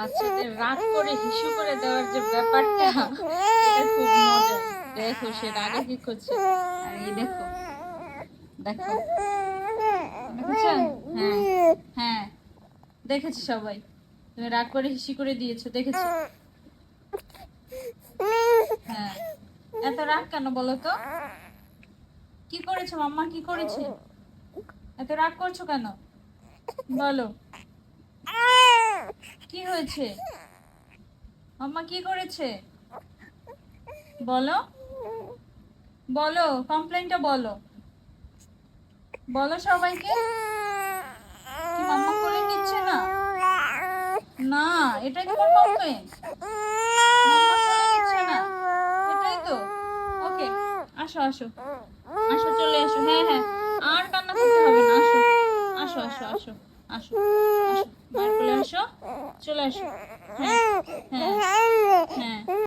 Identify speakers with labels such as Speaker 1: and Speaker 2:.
Speaker 1: বাচ্চাদের রাগ করে হিসু করে দেওয়ার যে ব্যাপারটা, এটা খুব মজার। দেখো সে রাগে কি করছে, আর এই দেখো, দেখো, দেখেছেন? হ্যাঁ, হ্যাঁ, দেখেছি সবাই, তুমি রাগ করে হিসি করে দিয়েছো, দেখেছি। হ্যাঁ, এত রাগ কেন বলো তো? কি করেছো মাম্মা, কি করেছে? এত রাগ করছো কেন বলো? কি হয়েছে মাম্মা, কি করেছে বলো? বলো, কমপ্লেনটা বলো, বলো সবাইকে। কি মাম্মা কোলে নিচ্ছে না? না, এটাই তোমার কমপ্লেন? মাম্মা কোলে নিচ্ছে না, এটাই তো? ওকে, আসো আসো, আসো চলে আসো। হ্যাঁ হ্যাঁ, আর কান্না করতে হবে না, আসো আসো আসো আসো আসো আসো, মায়ের কোলে আসো, চলে আসো। হ্যাঁ হ্যাঁ